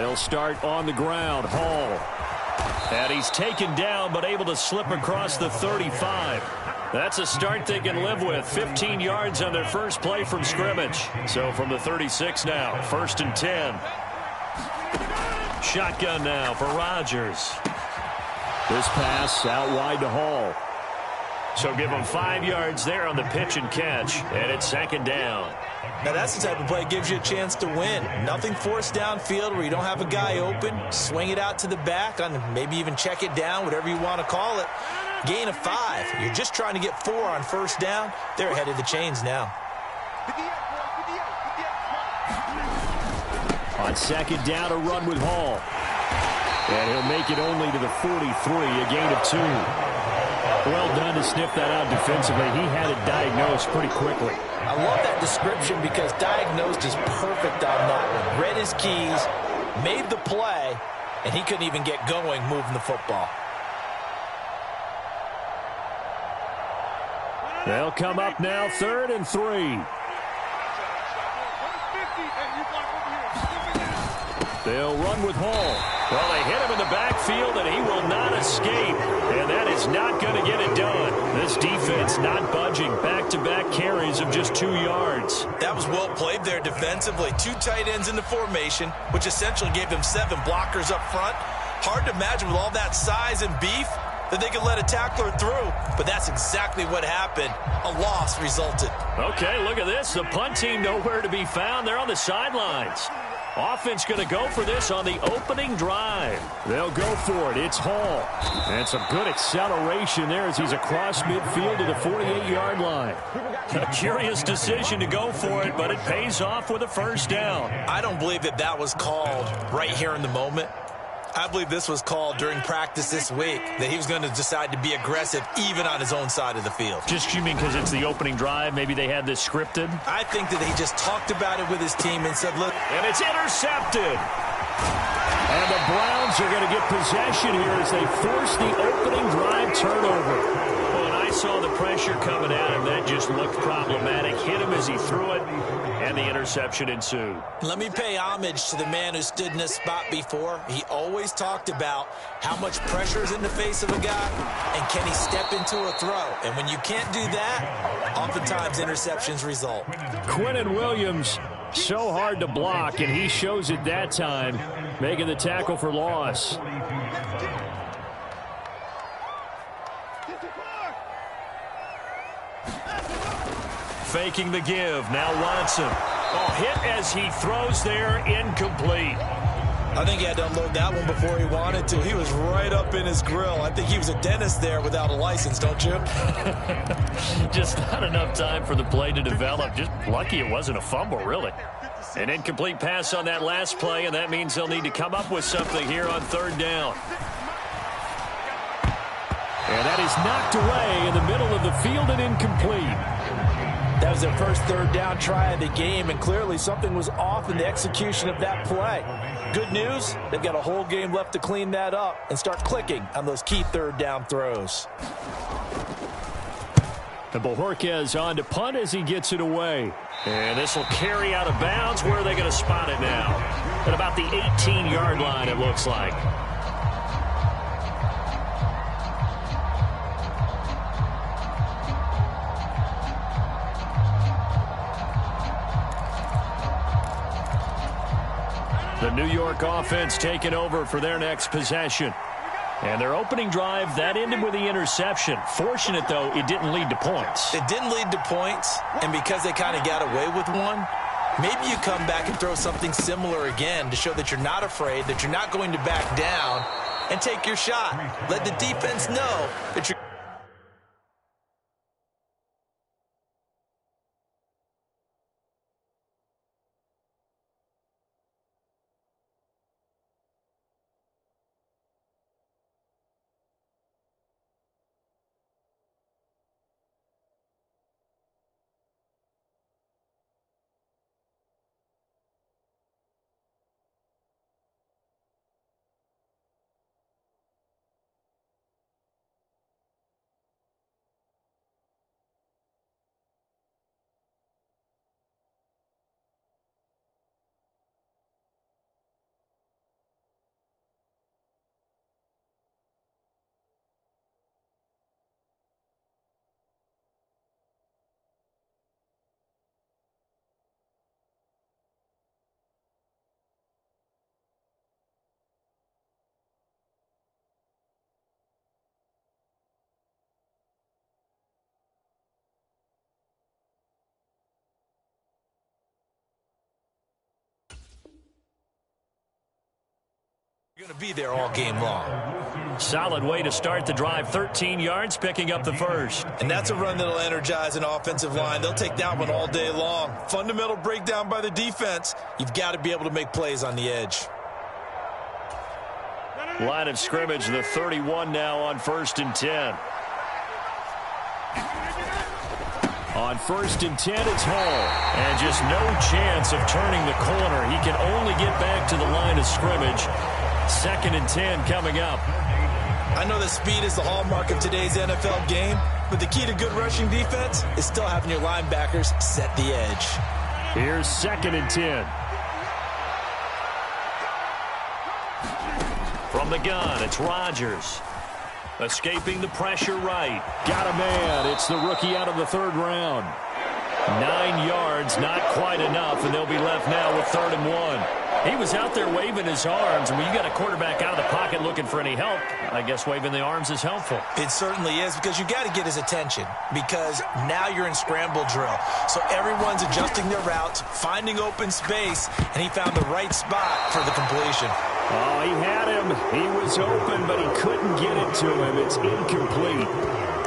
They'll start on the ground. Hall. And he's taken down, but able to slip across the 35. That's a start they can live with. 15 yards on their first play from scrimmage. So from the 36 now, 1st and 10. Shotgun now for Rodgers. This pass out wide to Hall. So give him 5 yards there on the pitch and catch. And it's 2nd down. Now that's the type of play that gives you a chance to win. Nothing forced downfield where you don't have a guy open. Swing it out to the back, maybe even check it down, whatever you want to call it. Gain of 5. You're just trying to get 4 on 1st down. They're ahead of the chains now. On 2nd down, a run with Hall. And he'll make it only to the 43, a gain of 2. Well done to sniff that out defensively. He had it diagnosed pretty quickly. I love that description because diagnosed is perfect on that one. Read his keys, made the play, and he couldn't even get going moving the football. They'll come up now, 3rd and 3. They'll run with Hall. Well, they hit him in the backfield, and he will not escape. And that is not going to get it done. This defense not budging. Back-to-back carries of just 2 yards. That was well played there defensively. 2 tight ends in the formation, which essentially gave them 7 blockers up front. Hard to imagine with all that size and beef that they could let a tackler through, but that's exactly what happened. A loss resulted. Okay, look at this. The punt team nowhere to be found. They're on the sidelines. Offense going to go for this on the opening drive. They'll go for it. It's Hall. And some good acceleration there as he's across midfield to the 48-yard line. A curious decision to go for it, but it pays off with a 1st down. I don't believe that that was called right here in the moment. I believe this was called during practice this week, that he was going to decide to be aggressive even on his own side of the field. Just you mean because it's the opening drive? Maybe they had this scripted? I think that he just talked about it with his team and said, look. And it's intercepted. And the Browns are going to get possession here as they force the opening drive turnover. Well, and I saw the pressure coming at him. That just looked problematic. Hit him as he threw it, and the interception ensued. Let me pay homage to the man who stood in this spot before. He always talked about how much pressure is in the face of a guy, and can he step into a throw. And when you can't do that, oftentimes interceptions result. Quinnen Williams, so hard to block, and he shows it that time, making the tackle for loss. Faking the give. Now Watson. Oh, hit as he throws there. Incomplete. I think he had to unload that one before he wanted to. He was right up in his grill. I think he was a dentist there without a license, don't you? Just not enough time for the play to develop. Just lucky it wasn't a fumble, really. An incomplete pass on that last play, and that means they'll need to come up with something here on 3rd down. And that is knocked away in the middle of the field and incomplete. That was their first 3rd down try of the game, and clearly something was off in the execution of that play. Good news, they've got a whole game left to clean that up and start clicking on those key 3rd down throws. And Bojorquez on to punt as he gets it away. And this will carry out of bounds. Where are they going to spot it now? At about the 18-yard line, it looks like. The New York offense taking over for their next possession. And their opening drive, that ended with the interception. Fortunate, though, it didn't lead to points. It didn't lead to points, and because they kind of got away with one, maybe you come back and throw something similar again to show that you're not afraid, that you're not going to back down, and take your shot. Let the defense know that you're Going to be there all game long. Solid way to start the drive. 13 yards, picking up the first. And that's a run that'll energize an offensive line. They'll take that one all day long. Fundamental breakdown by the defense. You've got to be able to make plays on the edge. Line of scrimmage, the 31 now on 1st and 10. On 1st and 10, it's Hall. And just no chance of turning the corner. He can only get back to the line of scrimmage. 2nd and 10 coming up. I know that speed is the hallmark of today's NFL game, but the key to good rushing defense is still having your linebackers set the edge. Here's 2nd and 10. From the gun, it's Rodgers. Escaping the pressure right. Got a man. It's the rookie out of the 3rd round. 9 yards, not quite enough, and they'll be left now with 3rd and 1. He was out there waving his arms, and when you got a quarterback out of the pocket looking for any help, I guess waving the arms is helpful. It certainly is, because you got to get his attention, because now you're in scramble drill. So everyone's adjusting their routes, finding open space, and he found the right spot for the completion. Oh, he had him. He was open, but he couldn't get it to him. It's incomplete.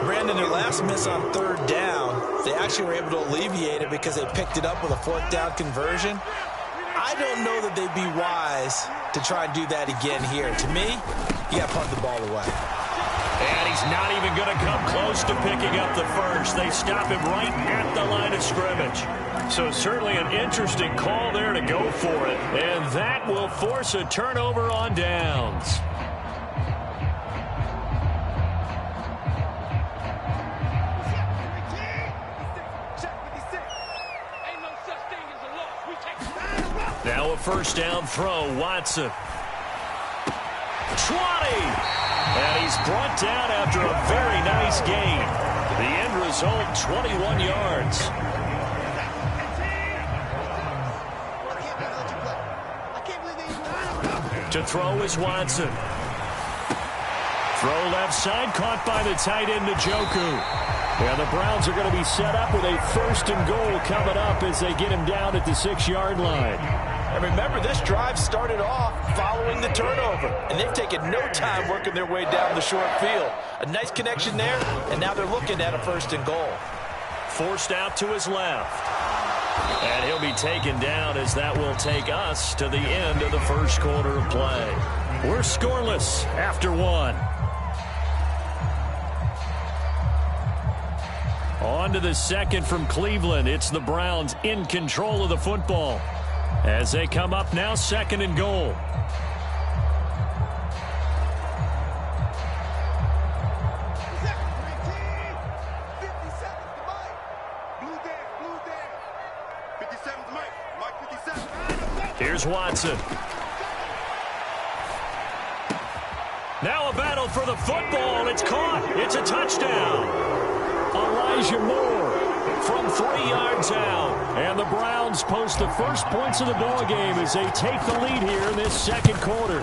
Brandon, their last miss on 3rd down, they actually were able to alleviate it because they picked it up with a 4th down conversion. I don't know that they'd be wise to try and do that again here. To me, you got to punt the ball away. And he's not even going to come close to picking up the first. They stop him right at the line of scrimmage. So certainly an interesting call there to go for it. And that will force a turnover on downs. Now a 1st down throw, Watson. 20! And he's brought down after a very nice gain. The end result, 21 yards. To throw is Watson. Throw left side, caught by the tight end, Njoku. And the Browns are going to be set up with a 1st and goal coming up as they get him down at the 6-yard line. And remember, this drive started off following the turnover, and they've taken no time working their way down the short field. A nice connection there, and now they're looking at a 1st and goal. Forced out to his left. And he'll be taken down as that will take us to the end of the 1st quarter of play. We're scoreless after 1. On to the 2nd from Cleveland. It's the Browns in control of the football as they come up now 2nd and goal. Here's Watson. Now a battle for the football. It's caught. It's a touchdown. Elijah Moore from 3 yards out. And the Browns post the first points of the ball game as they take the lead here in this 2nd quarter.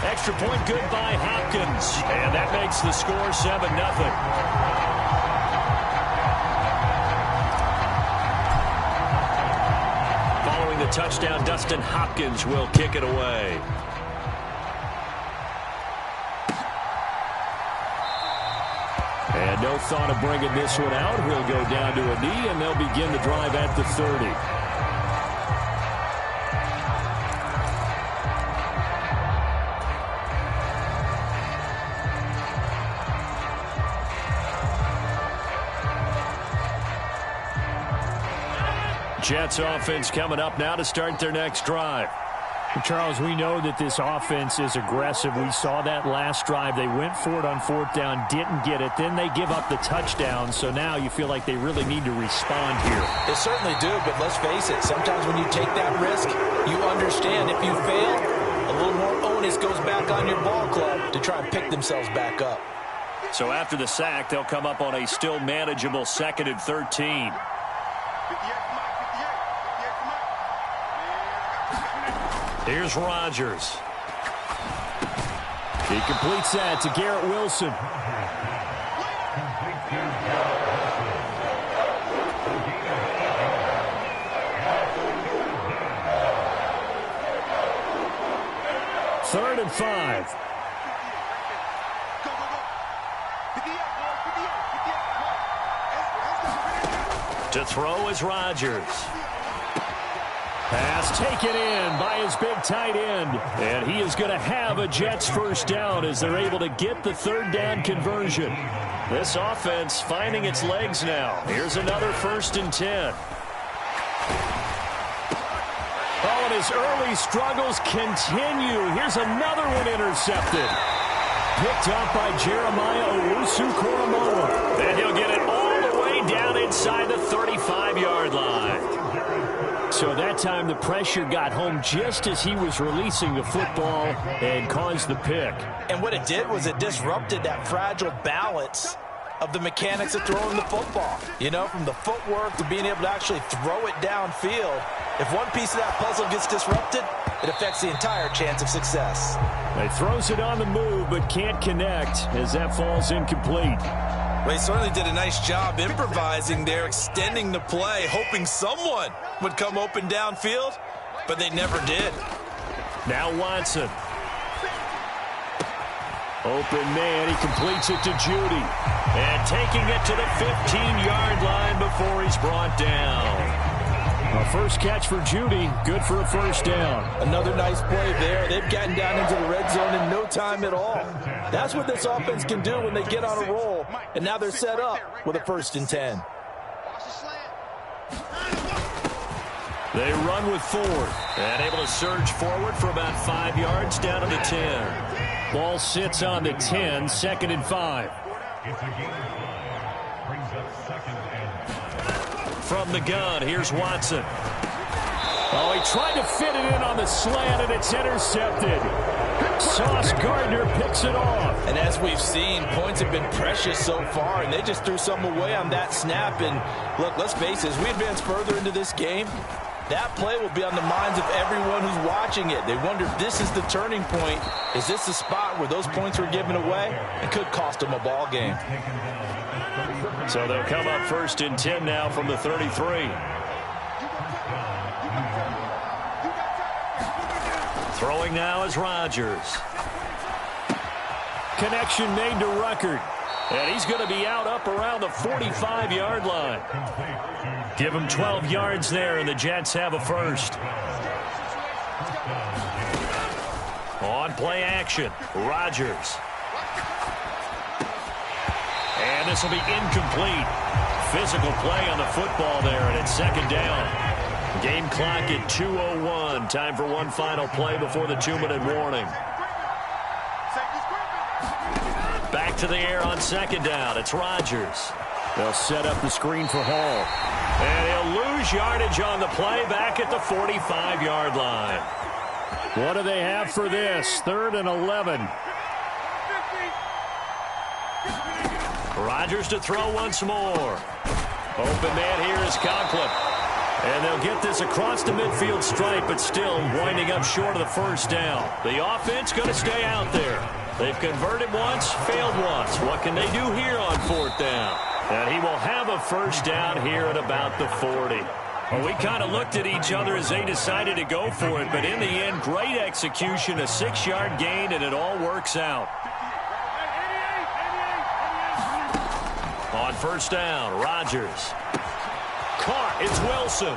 Extra point good by Hopkins. And that makes the score 7-0. Following the touchdown, Dustin Hopkins will kick it away. And no thought of bringing this one out. He'll go down to a knee, and they'll begin the drive at the 30. Jets offense coming up now to start their next drive. Charles, we know that this offense is aggressive. We saw that last drive. They went for it on 4th down, didn't get it. Then they give up the touchdown. So now you feel like they really need to respond here. They certainly do, but let's face it. Sometimes when you take that risk, you understand if you fail, a little more onus goes back on your ball club to try and pick themselves back up. So after the sack, they'll come up on a still manageable 2nd and 13. Here's Rodgers. He completes that to Garrett Wilson. 3rd and 5. To throw is Rodgers. Pass taken in by his big tight end. And he is going to have a Jets first down as they're able to get the 3rd down conversion. This offense finding its legs now. Here's another 1st and 10. Oh, and his early struggles continue. Here's another one intercepted. Picked up by Jeremiah Owusu-Koramoah. And he'll get it all the way down inside the 35-yard line. So that time the pressure got home just as he was releasing the football and caused the pick. And what it did was it disrupted that fragile balance of the mechanics of throwing the football. You know, from the footwork to being able to actually throw it downfield. If one piece of that puzzle gets disrupted, it affects the entire chance of success. He throws it on the move but can't connect as that falls incomplete. Well, he certainly did a nice job improvising there, extending the play, hoping someone would come open downfield, but they never did. Now Watson. Open man, he completes it to Judy. And taking it to the 15-yard line before he's brought down. A first catch for Judy, good for a first down. Another nice play there. They've gotten down into the red zone in no time at all. That's what this offense can do when they get on a roll. And now they're set up with a 1st and 10. They run with Ford. And able to surge forward for about 5 yards down to the 10. Ball sits on the 10, 2nd and 5. From the gun, here's Watson. Oh, he tried to fit it in on the slant, and it's intercepted. Sauce Gardner picks it off. And as we've seen, points have been precious so far, and they just threw some away on that snap. And look, let's face it, as we advance further into this game, that play will be on the minds of everyone who's watching it. They wonder if this is the turning point. Is this the spot where those points were given away? It could cost them a ball game. So they'll come up 1st and 10 now from the 33. Throwing now is Rodgers. Connection made to Ruckert. And he's going to be out up around the 45-yard line. Give him 12 yards there, and the Jets have a first. On play action, Rodgers. And this will be incomplete. Physical play on the football there, and it's 2nd down. Game clock at 2:01. Time for one final play before the 2-minute warning. Back to the air on 2nd down. It's Rodgers. They'll set up the screen for Hall. And he'll lose yardage on the play back at the 45-yard line. What do they have for this? 3rd and 11. Rodgers to throw once more. Open man here is Conklin. And they'll get this across the midfield stripe, but still winding up short of the first down. The offense going to stay out there. They've converted once, failed once. What can they do here on 4th down? And he will have a first down here at about the 40. Well, we kind of looked at each other as they decided to go for it, but in the end, great execution, a 6-yard gain, and it all works out. On 1st down, Rodgers. Caught, it's Wilson.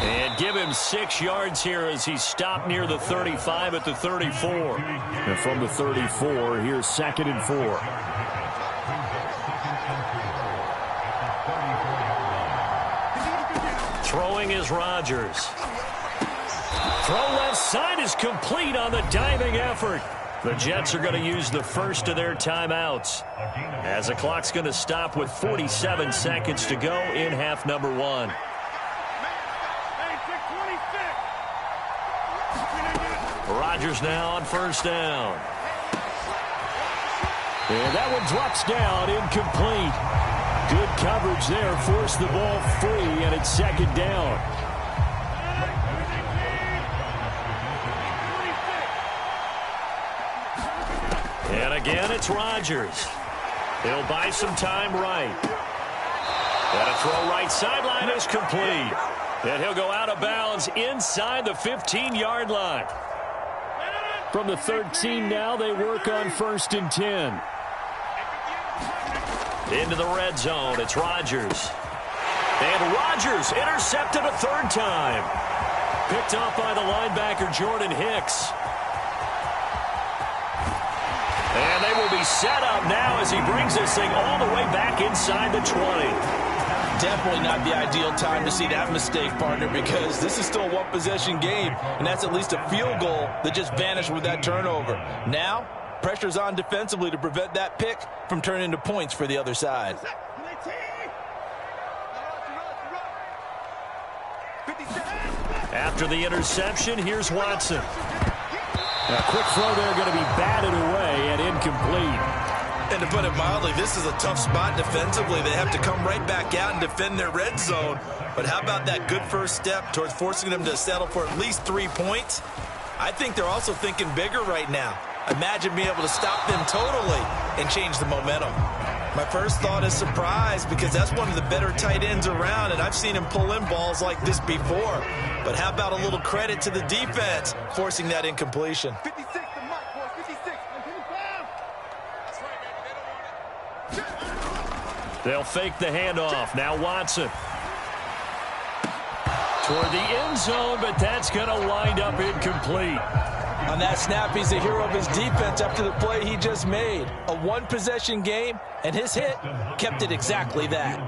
And give him 6 yards here as he's stopped near the 35 at the 34. And from the 34, here's 2nd and 4. Throwing is Rodgers. Throw left side is complete on the diving effort. The Jets are going to use the first of their timeouts as the clock's going to stop with 47 seconds to go in half number 1. Rodgers now on 1st down. And that one drops down, incomplete. Good coverage there, forced the ball free, and it's 2nd down. And again, it's Rodgers. He'll buy some time right. And a throw right sideline is complete. And he'll go out of bounds inside the 15-yard line. From the 13 now, they work on 1st and 10. Into the red zone, it's Rodgers. And Rodgers intercepted a third time. Picked off by the linebacker, Jordan Hicks. And they will be set up now as he brings this thing all the way back inside the 20. Definitely not the ideal time to see that mistake, partner, because this is still a one-possession game, and that's at least a field goal that just vanished with that turnover. Now, pressure's on defensively to prevent that pick from turning into points for the other side. After the interception, here's Watson. A quick throw there going to be batted away and incomplete. And to put it mildly, this is a tough spot defensively. They have to come right back out and defend their red zone. But how about that good first step towards forcing them to settle for at least 3 points? I think they're also thinking bigger right now. Imagine being able to stop them totally and change the momentum. My first thought is surprise, because that's one of the better tight ends around, and I've seen him pull in balls like this before. But how about a little credit to the defense forcing that incompletion? 56, the mark, boys, 56. That's right, baby. They don't want it. They'll fake the handoff. Now Watson. Toward the end zone, but that's going to wind up incomplete. On that snap, he's the hero of his defense after the play he just made. A one-possession game, and his hit kept it exactly that.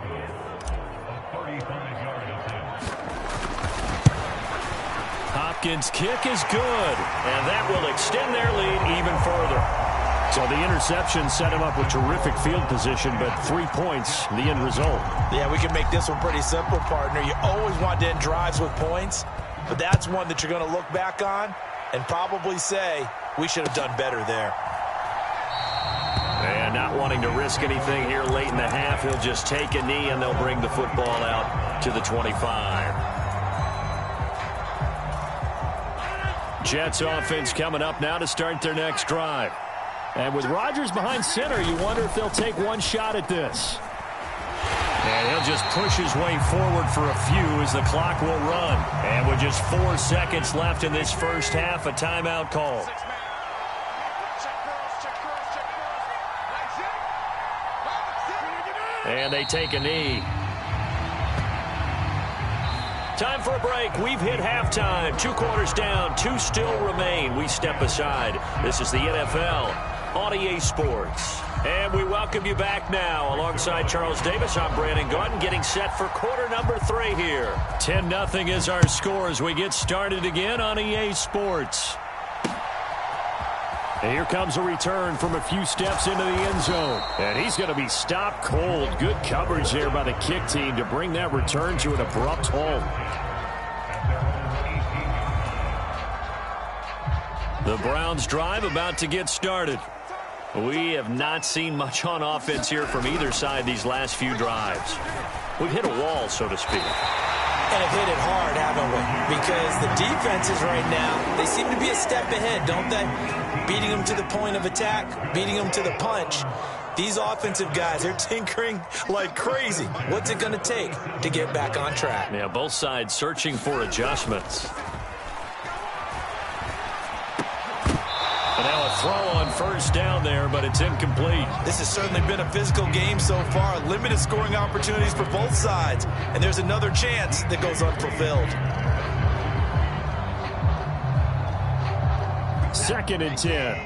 Hopkins' kick is good, and that will extend their lead even further. So the interception set him up with terrific field position, but 3 points, the end result. Yeah, we can make this one pretty simple, partner. You always want to end drives with points, but that's one that you're going to look back on and probably say, we should have done better there. And not wanting to risk anything here late in the half, he'll just take a knee and they'll bring the football out to the 25. Jets offense coming up now to start their next drive. And with Rodgers behind center, you wonder if they'll take one shot at this. And he'll just push his way forward for a few as the clock will run. And with just 4 seconds left in this first half, a timeout call. And they take a knee. Time for a break. We've hit halftime. 2 quarters down. 2 still remain. We step aside. This is the NFL on EA Sports. And we welcome you back now. Alongside Charles Davis, I'm Brandon Gaudin, getting set for quarter number 3 here. 10-0 is our score as we get started again on EA Sports. And here comes a return from a few steps into the end zone. And he's going to be stopped cold. Good coverage there by the kick team to bring that return to an abrupt halt. The Browns drive about to get started. We have not seen much on offense here from either side these last few drives. We've hit a wall, so to speak. And have hit it hard, haven't we? Because the defenses right now, they seem to be a step ahead, don't they? Beating them to the point of attack, beating them to the punch. These offensive guys, they're tinkering like crazy. What's it going to take to get back on track? Yeah, both sides searching for adjustments. And now a throw on first down there, but it's incomplete. This has certainly been a physical game so far. Limited scoring opportunities for both sides. And there's another chance that goes unfulfilled. 2nd and 10.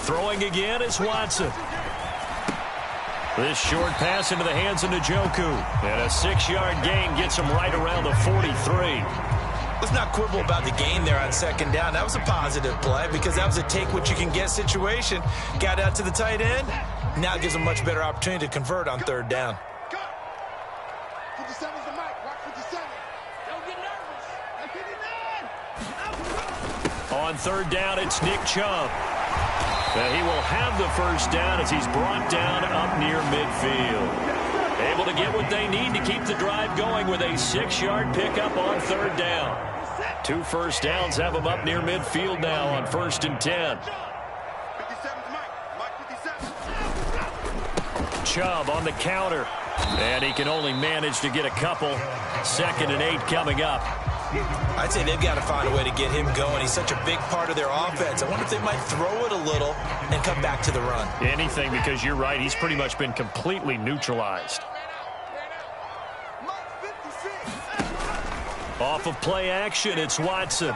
Throwing again is Watson. This short pass into the hands of Njoku. And a 6-yard gain gets him right around the 43. Let's not quibble about the gain there on 2nd down. That was a positive play because that was a take-what-you-can-get situation. Got out to the tight end. Now it gives them a much better opportunity to convert on 3rd down. 57's the mic. Watch 57. Don't get nervous. On 3rd down, it's Nick Chubb. And he will have the first down as he's brought down up near midfield. Able to get what they need to keep the drive going with a 6-yard pickup on 3rd down. 2 first downs have him up near midfield now on 1st and 10. 57's the mic. Watch 57. Chubb on the counter. And he can only manage to get a couple. 2nd and 8 coming up. I'd say they've got to find a way to get him going. He's such a big part of their offense. I wonder if they might throw it a little and come back to the run. Anything, because you're right. He's pretty much been completely neutralized. Off of play action, it's Watson.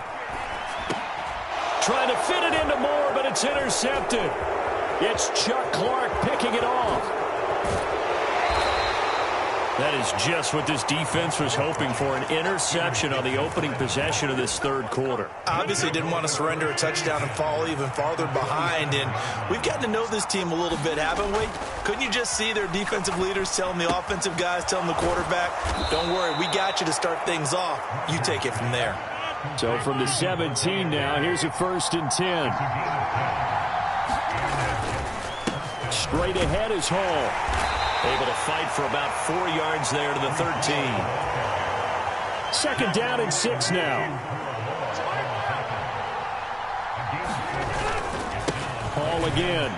Trying to fit it into Moore, but it's intercepted. It's Chuck Clark picking it off. That is just what this defense was hoping for, an interception on the opening possession of this 3rd quarter. Obviously didn't want to surrender a touchdown and fall even farther behind, and we've gotten to know this team a little bit, haven't we? Couldn't you just see their defensive leaders telling the offensive guys, telling the quarterback, don't worry, we got you to start things off. You take it from there. So from the 17 now, here's a 1st and 10. Straight ahead is Hall. Able to fight for about 4 yards there to the 13. 2nd down and 6 now. Hall again.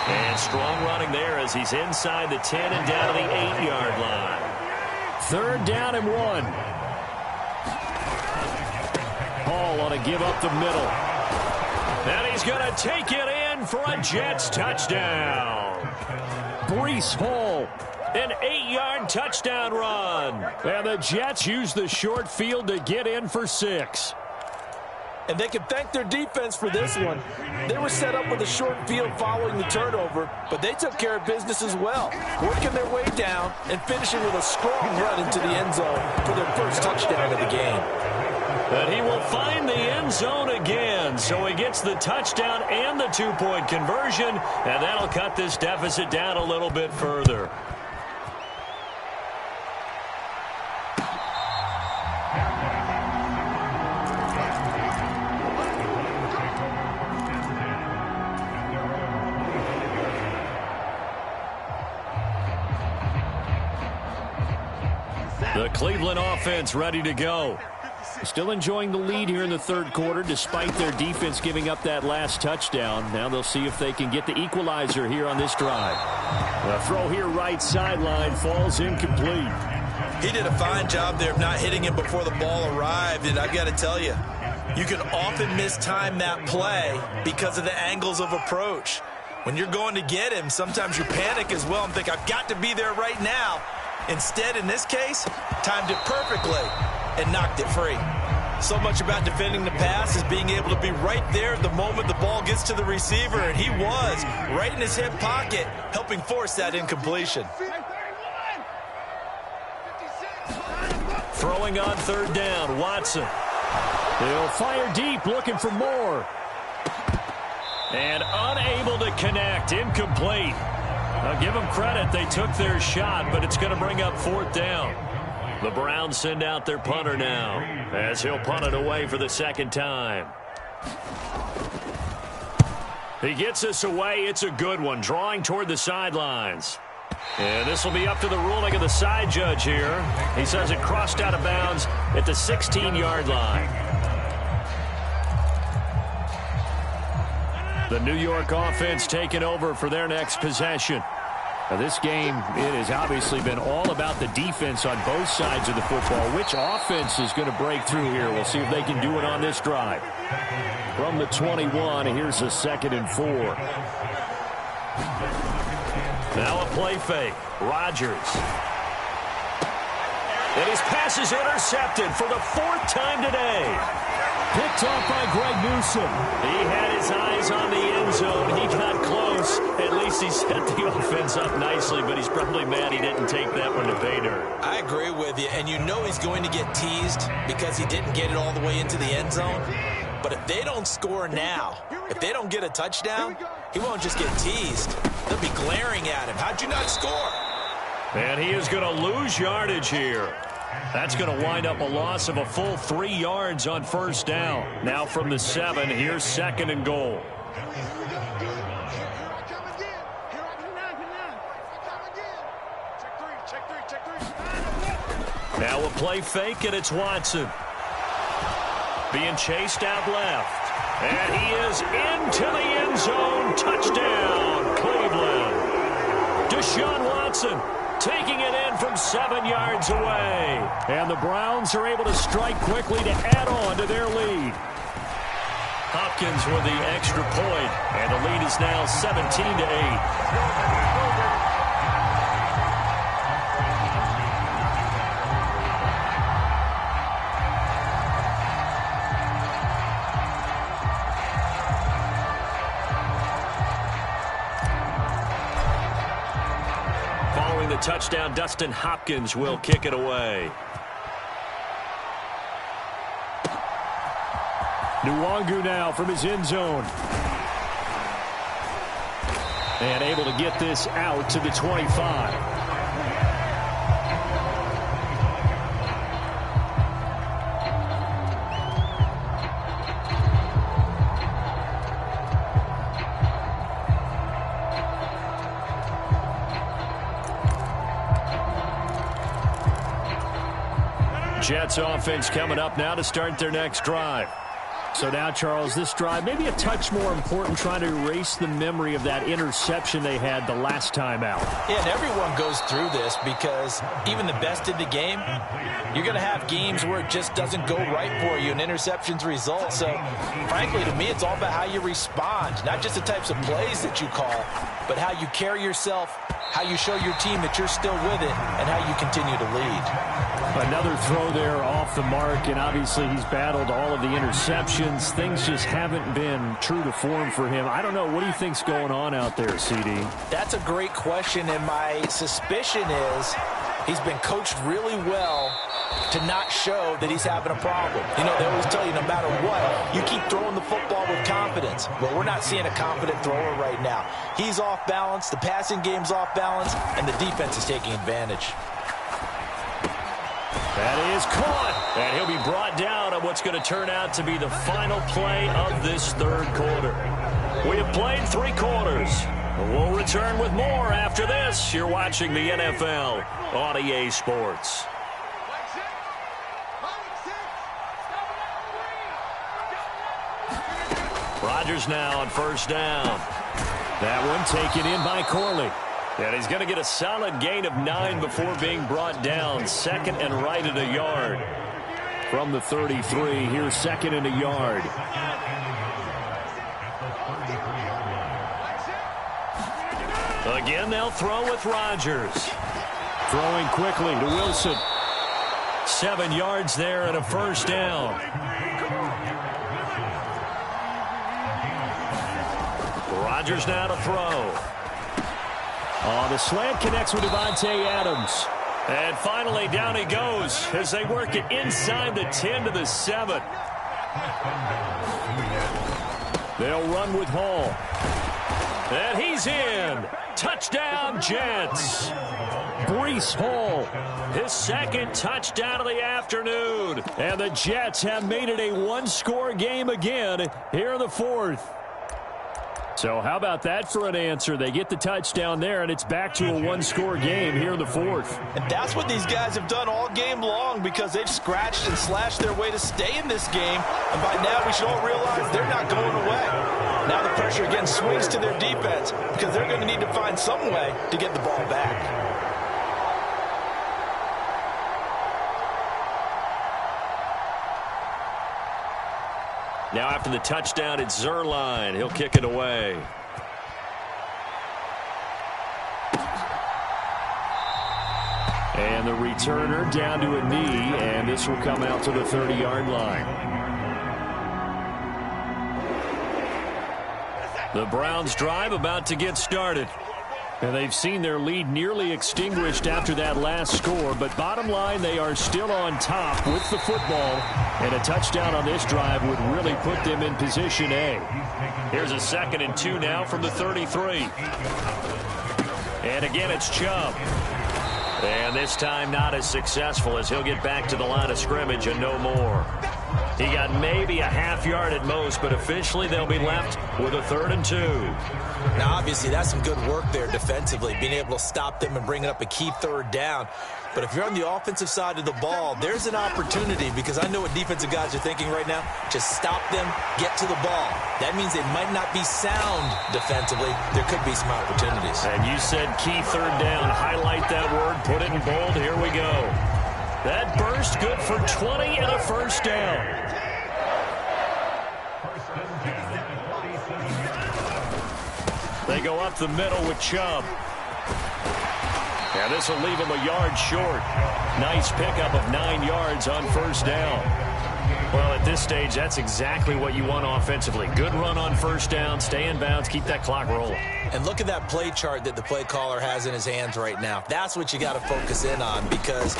And strong running there as he's inside the 10 and down to the 8-yard line. 3rd down and 1. Hall on a give up the middle. And he's going to take it in for a Jets touchdown. Breece Hall. An 8-yard touchdown run. And the Jets use the short field to get in for 6. And they can thank their defense for this one. They were set up with a short field following the turnover, but they took care of business as well, working their way down and finishing with a strong run into the end zone for their 1st touchdown of the game. And he will find the end zone again, so he gets the touchdown and the 2-point conversion, and that'll cut this deficit down a little bit further. The Cleveland offense ready to go. Still enjoying the lead here in the 3rd quarter despite their defense giving up that last touchdown. Now they'll see if they can get the equalizer here on this drive. The throw here right sideline falls incomplete. He did a fine job there of not hitting him before the ball arrived, and I've got to tell you, you can often mistime that play because of the angles of approach. When you're going to get him, sometimes you panic as well and think, I've got to be there right now. Instead, in this case, timed it perfectly and knocked it free. So much about defending the pass is being able to be right there the moment the ball gets to the receiver, and he was right in his hip pocket, helping force that incompletion. Throwing on 3rd down, Watson. He'll fire deep, looking for more. And unable to connect, incomplete. Now give them credit, they took their shot, but it's going to bring up 4th down. The Browns send out their punter now, as he'll punt it away for the 2nd time. He gets us away. It's a good one, drawing toward the sidelines. And this will be up to the ruling of the side judge here. He says it crossed out of bounds at the 16-yard line. The New York offense taking over for their next possession. Now this game, it has obviously been all about the defense on both sides of the football. Which offense is going to break through here? We'll see if they can do it on this drive. From the 21, here's a 2nd and 4. Now a play fake. Rodgers. And his pass is intercepted for the 4th time today. Picked off by Greg Newsome. He had his eyes on the end zone. He got close. At least he set the offense up nicely, but he's probably mad he didn't take that one to pay dirt. I agree with you, and you know he's going to get teased because he didn't get it all the way into the end zone. But if they don't score now, if they don't get a touchdown, he won't just get teased. They'll be glaring at him. How'd you not score? And he is going to lose yardage here. That's going to wind up a loss of a full 3 yards on 1st down. Now from the 7, here's 2nd and goal. Now a play fake, and it's Watson. Being chased out left. And he is into the end zone. Touchdown, Cleveland. Do Deshaun Watson taking it in from 7 yards away. And the Browns are able to strike quickly to add on to their lead. Hopkins with the extra point, and the lead is now 17-8. Following the touchdown, Dustin Hopkins will kick it away. Nwangu now from his end zone. And able to get this out to the 25. Jets offense coming up now to start their next drive. So now, Charles, this drive maybe a touch more important, trying to erase the memory of that interception they had the last time out. Yeah, and everyone goes through this because even the best in the game, you're going to have games where it just doesn't go right for you and interceptions result. So, frankly, to me, it's all about how you respond, not just the types of plays that you call, but how you carry yourself, how you show your team that you're still with it, and how you continue to lead. Another throw there off the mark, and obviously he's battled all of the interceptions. Things just haven't been true to form for him. I don't know. What do you think's going on out there, CD? That's a great question, and my suspicion is he's been coached really well to not show that he's having a problem. You know, they always tell you no matter what, you keep throwing the football with confidence. Well, we're not seeing a confident thrower right now. He's off balance, the passing game's off balance, and the defense is taking advantage. That is caught, and he'll be brought down on what's going to turn out to be the final play of this third quarter. We have played 3 quarters. We'll return with more after this. You're watching the NFL on EA Sports. Rodgers now on first down. That one taken in by Corley. And he's going to get a solid gain of 9 before being brought down. Second and right at a yard. From the 33, here's second and a yard. Again, they'll throw with Rodgers. Throwing quickly to Wilson. 7 yards there and a first down. Rodgers now to throw. The slant connects with Devontae Adams. And finally, down he goes as they work it inside the 10 to the 7. They'll run with Hall. And he's in. Touchdown, Jets. Breece Hall. His second touchdown of the afternoon. And the Jets have made it a one-score game again here in the fourth. So how about that for an answer? They get the touchdown there, and it's back to a one-score game here in the fourth. And that's what these guys have done all game long because they've scratched and slashed their way to stay in this game. And by now we should all realize they're not going away. Now the pressure again swings to their defense because they're going to need to find some way to get the ball back. Now after the touchdown, it's Zuerlein. He'll kick it away. And the returner down to a knee, and this will come out to the 30-yard line. The Browns drive about to get started. And they've seen their lead nearly extinguished after that last score. But bottom line, they are still on top with the football. And a touchdown on this drive would really put them in position A. Here's a 2nd and 2 now from the 33. And again, it's Chubb. And this time not as successful as he'll get back to the line of scrimmage and no more. He got maybe a half yard at most, but officially they'll be left with a 3rd and 2. Now, obviously, that's some good work there defensively, being able to stop them and bringing up a key 3rd down. But if you're on the offensive side of the ball, there's an opportunity, because I know what defensive guys are thinking right now. Just stop them, get to the ball. That means they might not be sound defensively. There could be some opportunities. And you said key 3rd down. Highlight that word, put it in bold. Here we go. That burst good for 20 and a 1st down. They go up the middle with Chubb. And this will leave him a yard short. Nice pickup of 9 yards on 1st down. Well, at this stage, that's exactly what you want offensively. Good run on 1st down, stay in bounds, keep that clock rolling. And look at that play chart that the play caller has in his hands right now. That's what you got to focus in on, because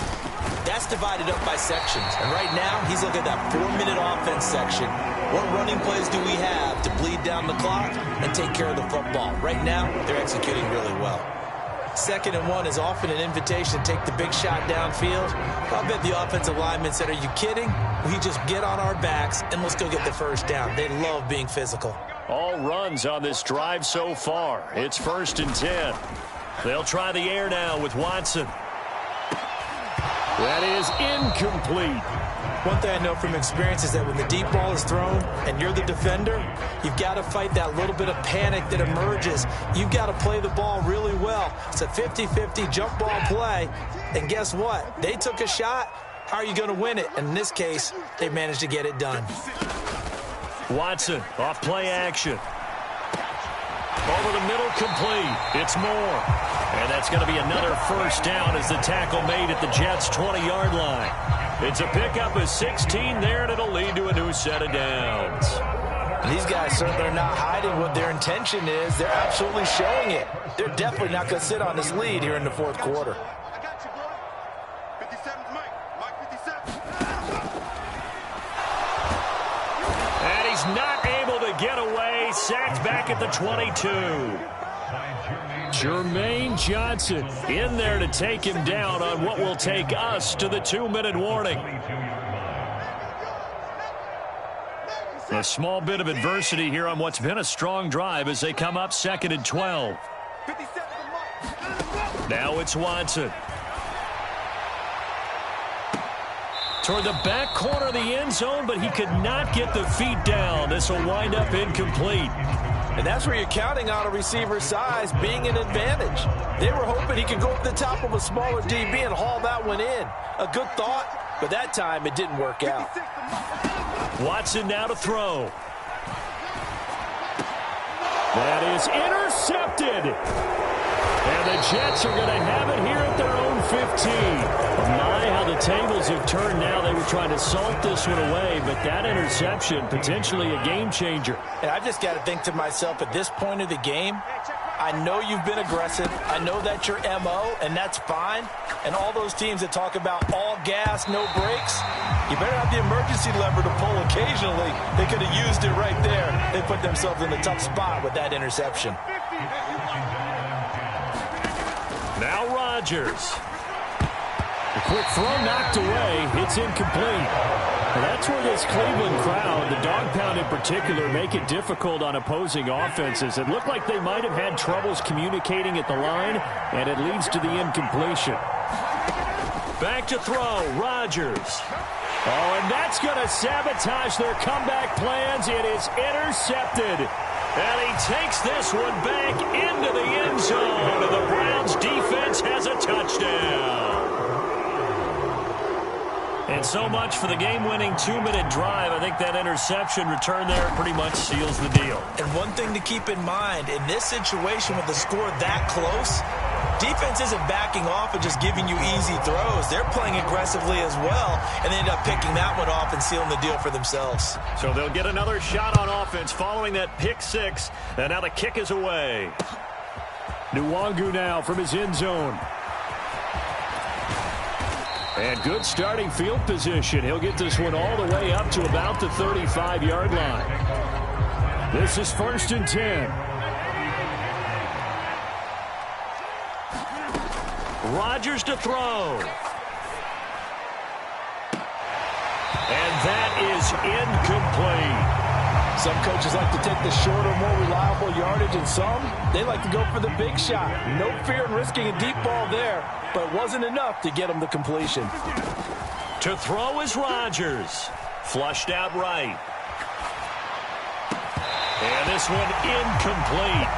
that's divided up by sections. And right now, he's looking at that 4-minute offense section. What running plays do we have to bleed down the clock and take care of the football? Right now, they're executing really well. 2nd and 1 is often an invitation to take the big shot downfield. I'll bet the offensive lineman said, "Are you kidding? We just get on our backs and let's go get the 1st down." They love being physical. All runs on this drive so far. It's 1st and 10. They'll try the air now with Watson. That is incomplete. One thing I know from experience is that when the deep ball is thrown and you're the defender, you've got to fight that little bit of panic that emerges. You've got to play the ball really well. It's a 50-50 jump ball play. And guess what? They took a shot. How are you going to win it? And in this case, they managed to get it done. Watson off play action. Over the middle, complete. It's Moore. And that's going to be another 1st down as the tackle made at the Jets' 20-yard line. It's a pickup of 16 there, and it'll lead to a new set of downs. These guys certainly are not hiding what their intention is. They're absolutely showing it. They're definitely not going to sit on this lead here in the 4th quarter. I got you, boy. 57's Mike. Mike 57. And he's not able to get away. Sacked back at the 22. Jermaine Johnson in there to take him down on what will take us to the 2-minute warning. A small bit of adversity here on what's been a strong drive as they come up 2nd and 12. Now it's Watson. Toward the back corner of the end zone, but he could not get the feet down. This will wind up incomplete. And that's where you're counting on a receiver's size being an advantage. They were hoping he could go up the top of a smaller DB and haul that one in. A good thought, but that time it didn't work out. Watson now to throw. That is intercepted. And the Jets are going to have it here at their own 15. My, how the tables have turned now. They were trying to salt this one away, but that interception, potentially a game changer. And I've just got to think to myself, at this point of the game, I know you've been aggressive. I know that's your MO, and that's fine. And all those teams that talk about all gas, no brakes, you better have the emergency lever to pull occasionally. They could have used it right there. They put themselves in a tough spot with that interception. Now Rodgers. A quick throw knocked away. It's incomplete. And that's where this Cleveland crowd, the dog pound in particular, make it difficult on opposing offenses. It looked like they might have had troubles communicating at the line, and it leads to the incompletion. Back to throw, Rodgers. Oh, and that's going to sabotage their comeback plans. It is intercepted. And he takes this one back into the end zone, and the Browns defense has a touchdown. And so much for the game-winning 2-minute drive. I think that interception return there pretty much seals the deal. And one thing to keep in mind, in this situation with the score that close, defense isn't backing off and just giving you easy throws. They're playing aggressively as well, and they end up picking that one off and sealing the deal for themselves. So they'll get another shot on offense following that pick six, and now the kick is away. Nwangu now from his end zone. And good starting field position. He'll get this one all the way up to about the 35-yard line. This is 1st and 10. Rodgers to throw. And that is incomplete. Some coaches like to take the shorter, more reliable yardage, and some, they like to go for the big shot. No fear in risking a deep ball there, but it wasn't enough to get him the completion. To throw is Rodgers. Flushed out right. And this one incomplete.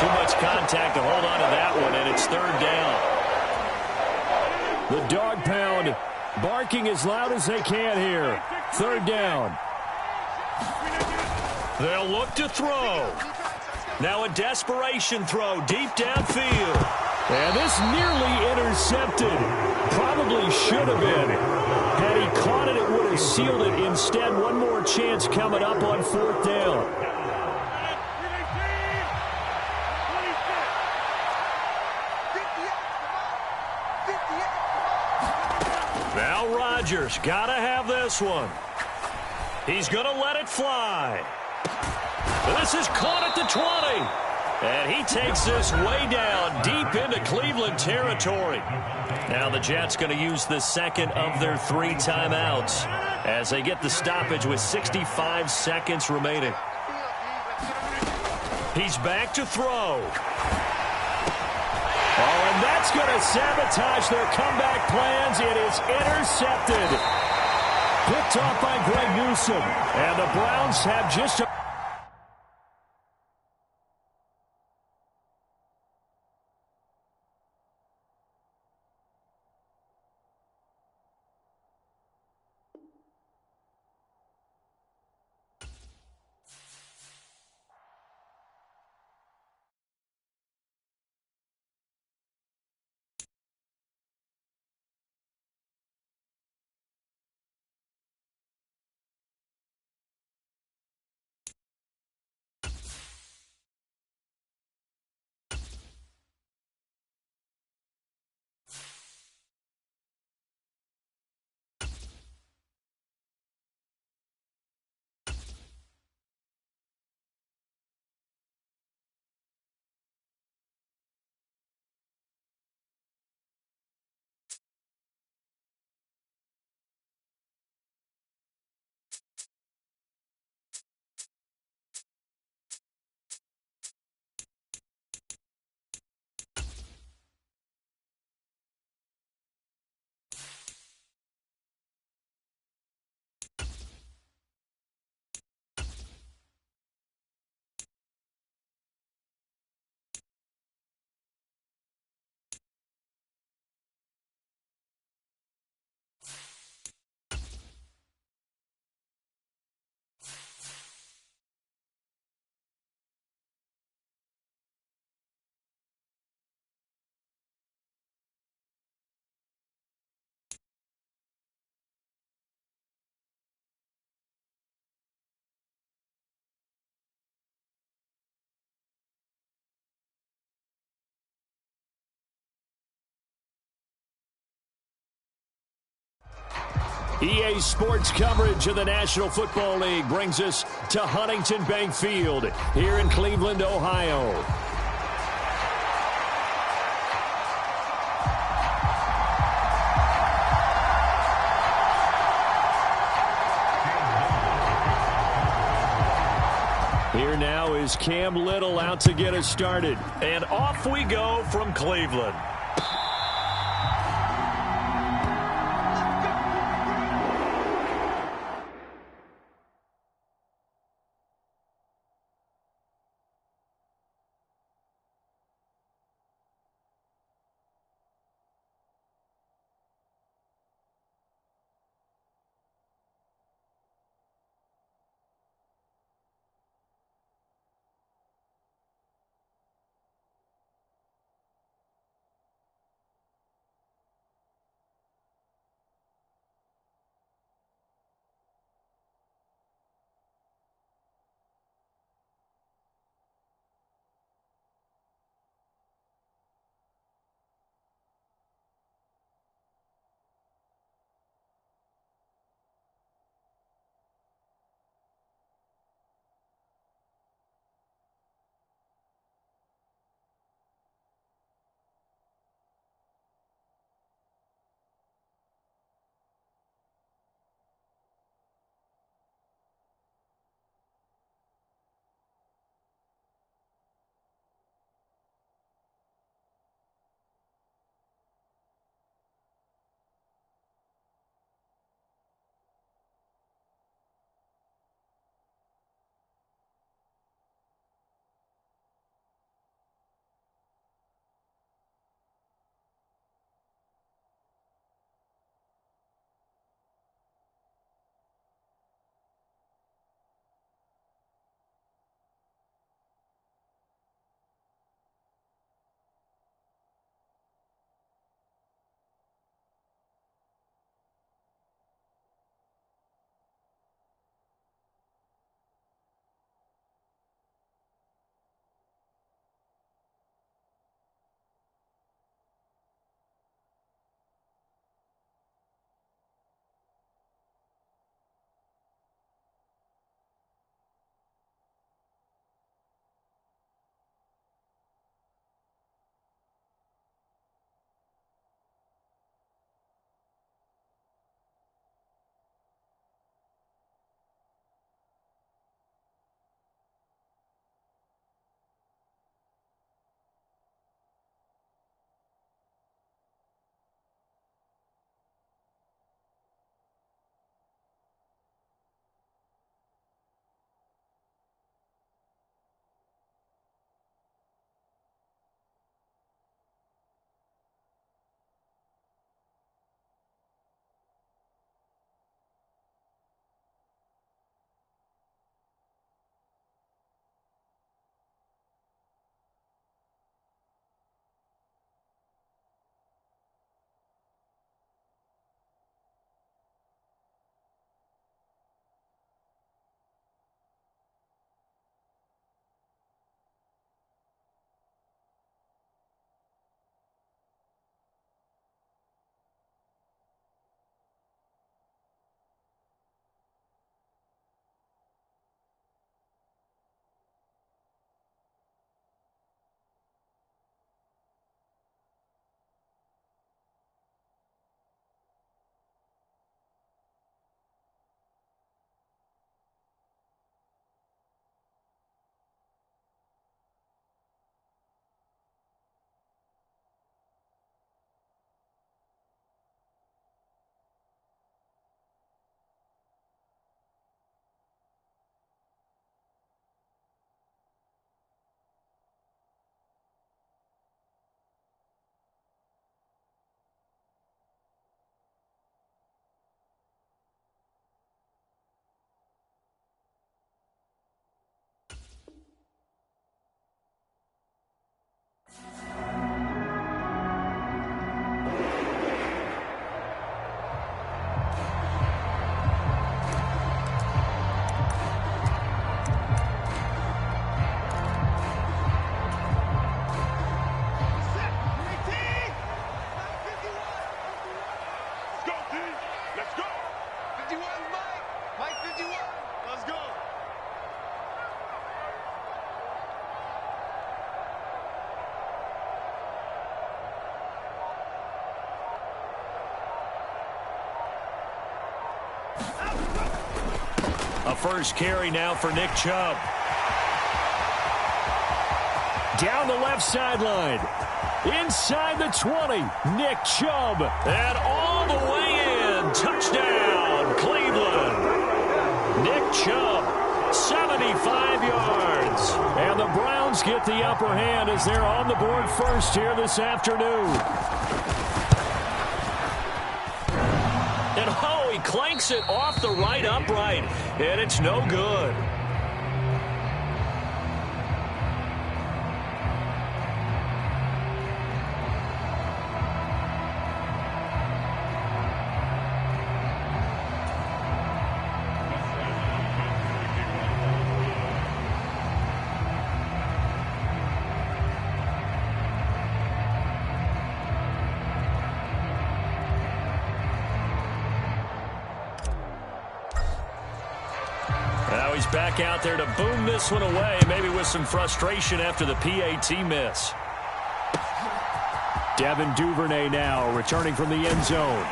Too much contact to hold on to that one, and it's third down. The dog pound barking as loud as they can here. Third down. They'll look to throw. Now a desperation throw deep downfield. And this nearly intercepted. Probably should have been. Had he caught it, it would have sealed it. Instead, one more chance coming up on fourth down. Now Rodgers got to have this one. He's going to let it fly. This is caught at the 20. And he takes this way down deep into Cleveland territory. Now the Jets going to use the second of their 3 timeouts as they get the stoppage with 65 seconds remaining. He's back to throw. Oh, and that's going to sabotage their comeback plans. It is intercepted. Picked off by Greg Newsome. And the Browns have just a... EA Sports coverage of the National Football League brings us to Huntington Bank Field here in Cleveland, Ohio. Here now is Cam Little out to get us started. And off we go from Cleveland. first carry now for Nick Chubb. Down the left sideline. Inside the 20. Nick Chubb. And all the way in. Touchdown, Cleveland. Nick Chubb, 75 yards. And the Browns get the upper hand as they're on the board first here this afternoon. And oh, he clanks it off the right upright. And it's no good. Now he's back out there to boom this one away, maybe with some frustration after the PAT miss. Devin Duvernay now returning from the end zone.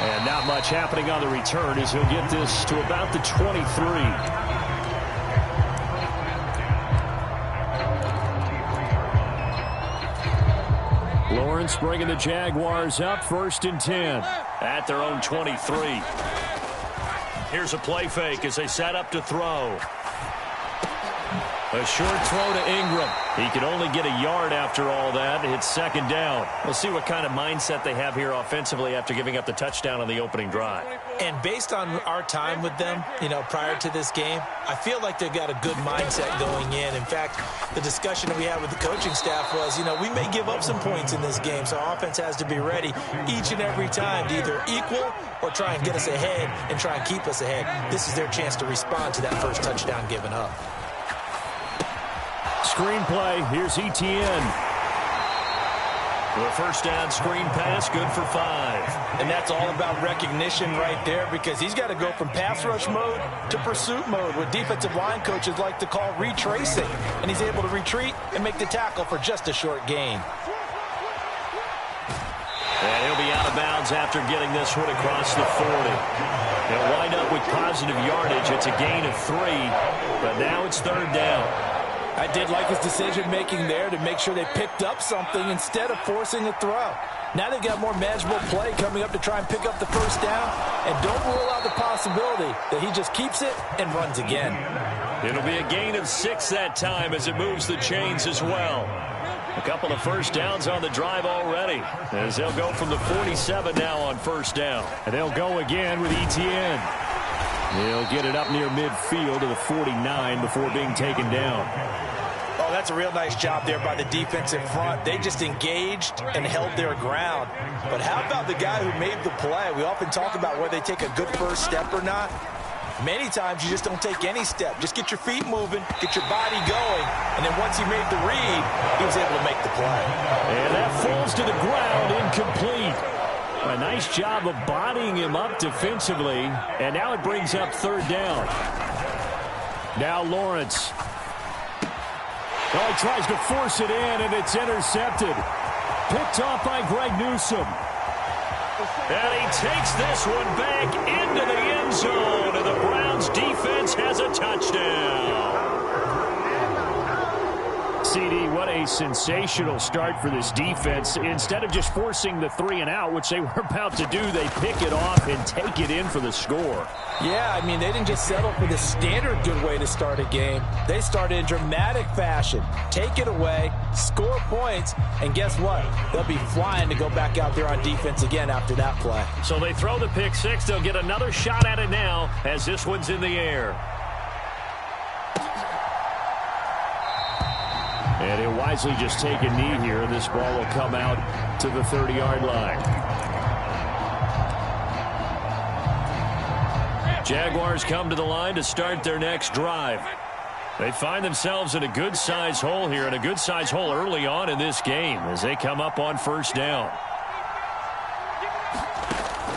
And not much happening on the return as he'll get this to about the 23. Lawrence bringing the Jaguars up, 1st and 10. At their own 23. Here's a play fake as they set up to throw. A short throw to Ingram. He can only get a yard after all that. It's 2nd down. We'll see what kind of mindset they have here offensively after giving up the touchdown on the opening drive. And based on our time with them, prior to this game, I feel like they've got a good mindset going in. In fact, the discussion that we had with the coaching staff was, we may give up some points in this game, so our offense has to be ready each and every time to either equal or try and get us ahead and try and keep us ahead. This is their chance to respond to that first touchdown given up. Screenplay, here's Etienne. The first down screen pass, good for 5. And that's all about recognition right there, because he's got to go from pass rush mode to pursuit mode, what defensive line coaches like to call retracing. And he's able to retreat and make the tackle for just a short gain. And he'll be out of bounds after getting this one across the 40. He'll wind up with positive yardage. It's a gain of 3, but now it's 3rd down. I did like his decision-making there to make sure they picked up something instead of forcing a throw. Now they've got more manageable play coming up to try and pick up the first down, and don't rule out the possibility that he just keeps it and runs again. It'll be a gain of 6 that time as it moves the chains as well. A couple of first downs on the drive already as they'll go from the 47 now on 1st down. And they'll go again with Etienne. He'll get it up near midfield to the 49 before being taken down. Oh, that's a real nice job there by the defensive front. They just engaged and held their ground. But how about the guy who made the play? We often talk about whether they take a good first step or not. Many times you just don't take any step. Just get your feet moving, get your body going, and then once he made the read, he was able to make the play. And that falls to the ground, incomplete. A nice job of bodying him up defensively, and now it brings up 3rd down. Now Lawrence. Oh, he tries to force it in, and it's intercepted. Picked off by Greg Newsome. And he takes this one back into the end zone, and the Browns defense has a touchdown. CD, what a sensational start for this defense. Instead of just forcing the 3 and out, which they were about to do, they pick it off and take it in for the score. Yeah, I mean, they didn't just settle for the standard good way to start a game. They started in dramatic fashion. Take it away, score points, and guess what? They'll be flying to go back out there on defense again after that play. So they throw the pick 6. They'll get another shot at it now as this one's in the air. And he'll wisely just take a knee here. This ball will come out to the 30-yard line. Jaguars come to the line to start their next drive. They find themselves in a good-sized hole here, and a good-sized hole early on in this game as they come up on 1st down.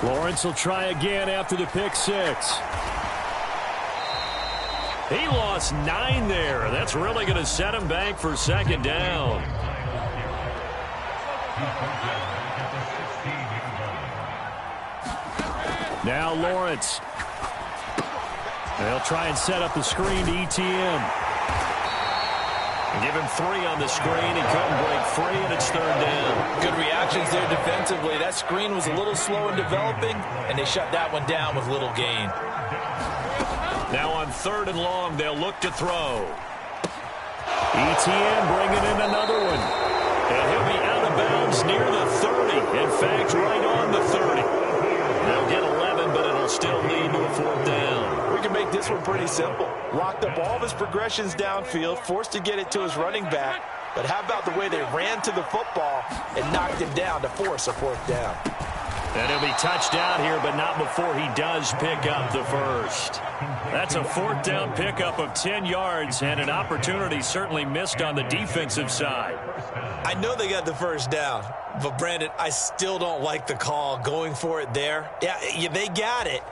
Lawrence will try again after the pick 6. He lost 9 there. That's really going to set him back for 2nd down. Now Lawrence. They'll try and set up the screen to ETN. Give him 3 on the screen. He couldn't break free, and it's 3rd down. Good reactions there defensively. That screen was a little slow in developing, and they shut that one down with little gain. Now on 3rd and long, they'll look to throw. ETN bringing in another one. And he'll be out of bounds near the 30. In fact, right on the 30. They'll get 11, but it'll still lead to a 4th down. We can make this one pretty simple. Locked up all of his progressions downfield, forced to get it to his running back. But how about the way they ran to the football and knocked him down to force a 4th down? And he'll be touched out here, but not before he does pick up the first. That's a 4th down pickup of 10 yards, and an opportunity certainly missed on the defensive side. I know they got the first down, but, Brandon, I still don't like the call going for it there. Yeah, they got it,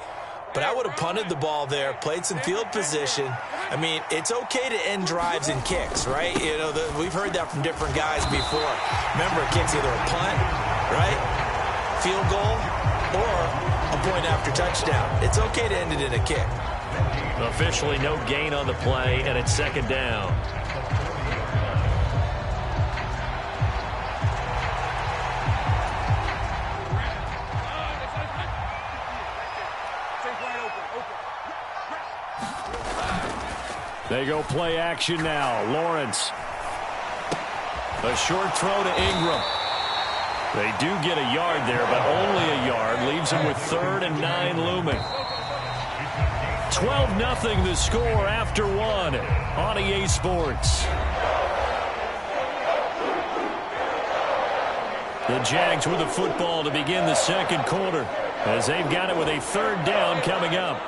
but I would have punted the ball there, played some field position. I mean, it's okay to end drives and kicks, right? You know, we've heard that from different guys before. Remember, a kick's either a punt, right? Field goal, or a point after touchdown. It's okay to end it in a kick. Officially no gain on the play, and it's 2nd down. They go play action now. Lawrence. A short throw to Ingram. They do get a yard there, but only a yard. Leaves them with 3rd and 9 looming. 12-0 the score after 1 on EA Sports. The Jags with the football to begin the 2nd quarter, as they've got it with a 3rd down coming up.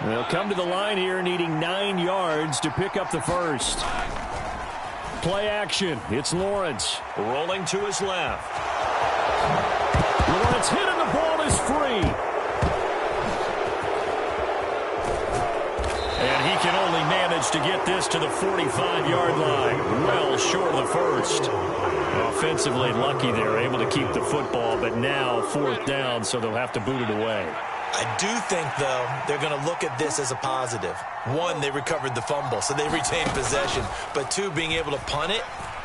They'll come to the line here needing 9 yards to pick up the first. Play action. It's Lawrence. Rolling to his left. Lawrence hit and the ball is free. And he can only manage to get this to the 45-yard line. Well short of the first. Offensively lucky they're able to keep the football, but now 4th down, so they'll have to boot it away. I do think, though, they're going to look at this as a positive. 1, they recovered the fumble, so they retained possession. But 2, being able to punt it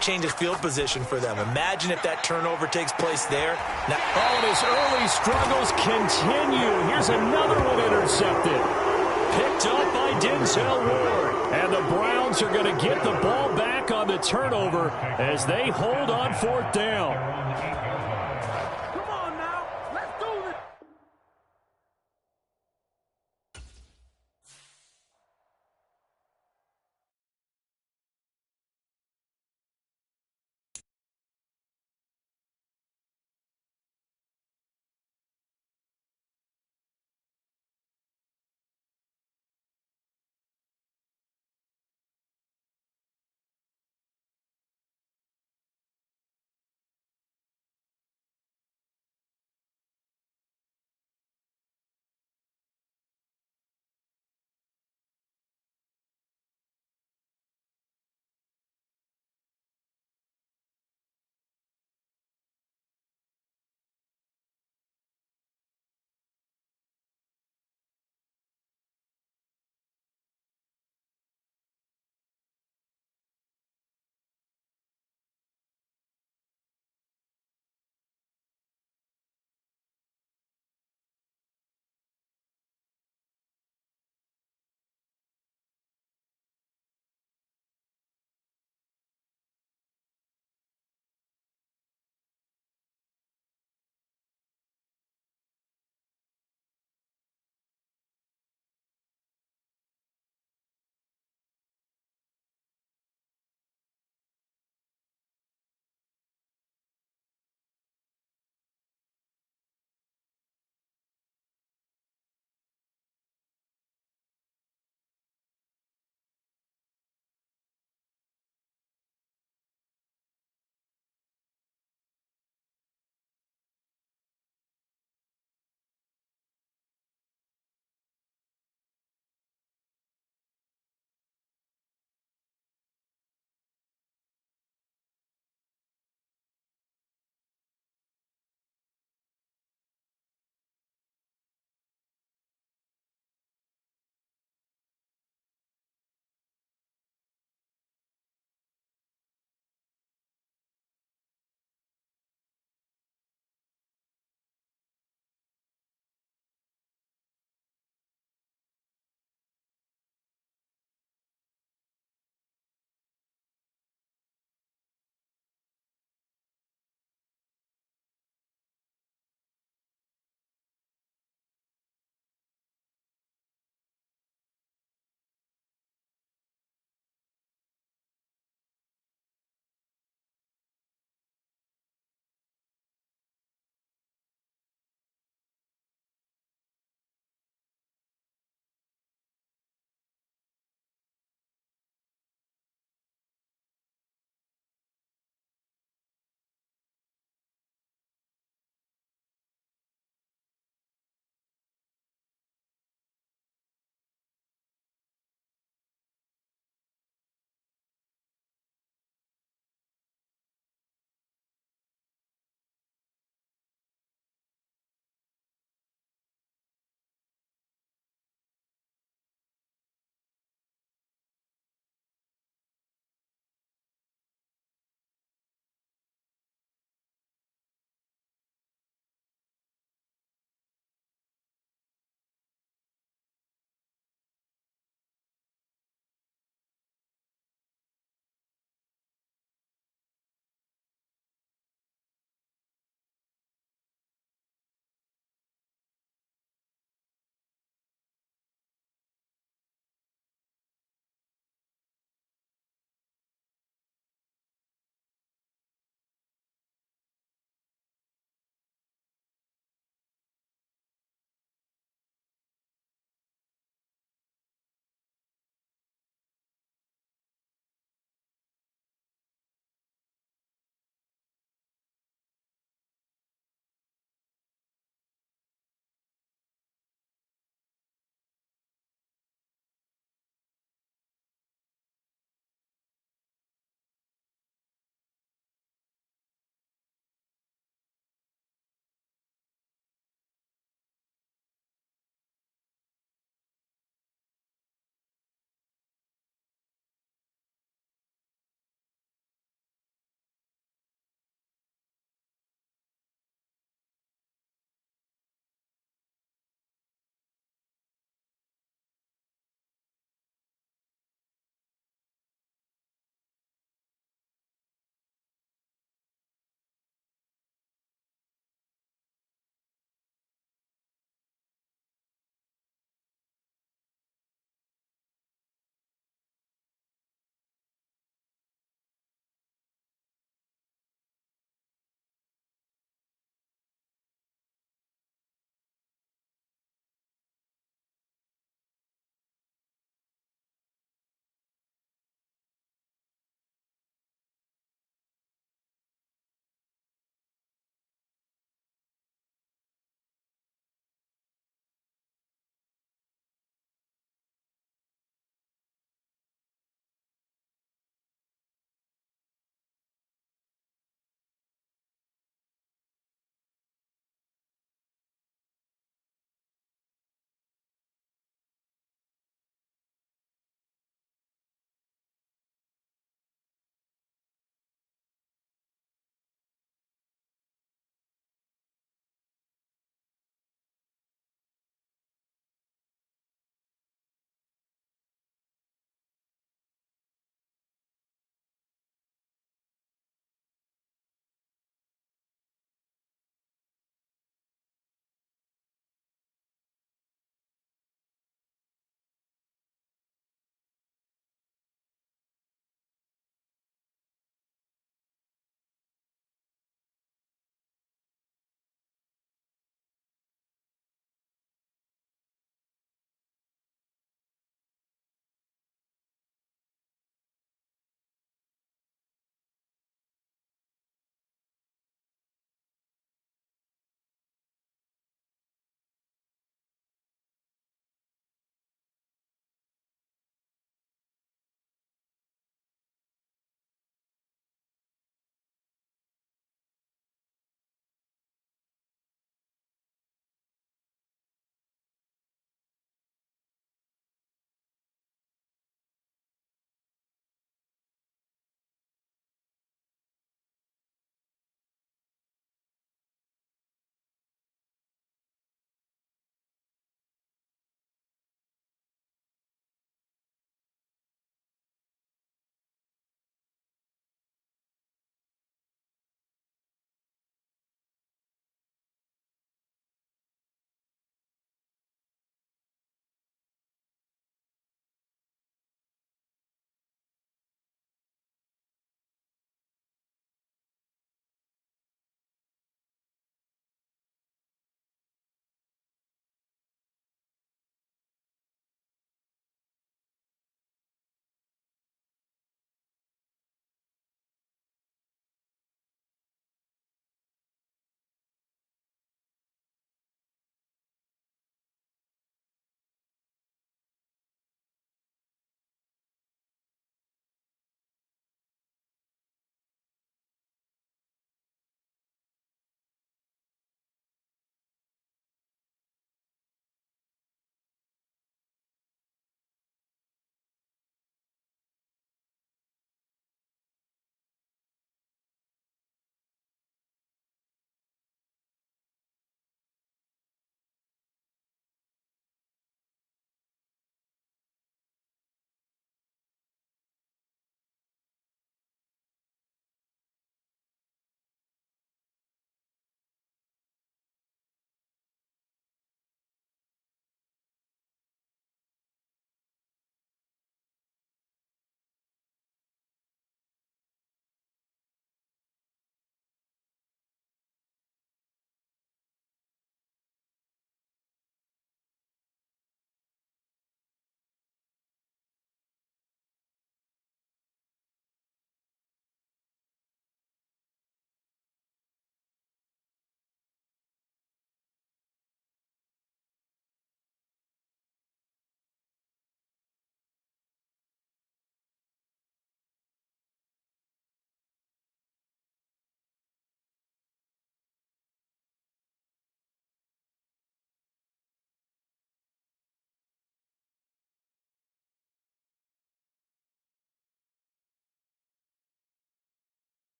changes field position for them. Imagine if that turnover takes place there. Now, and his early struggles continue. Here's another one intercepted. Picked up by Denzel Ward. And the Browns are going to get the ball back on the turnover as they hold on 4th down.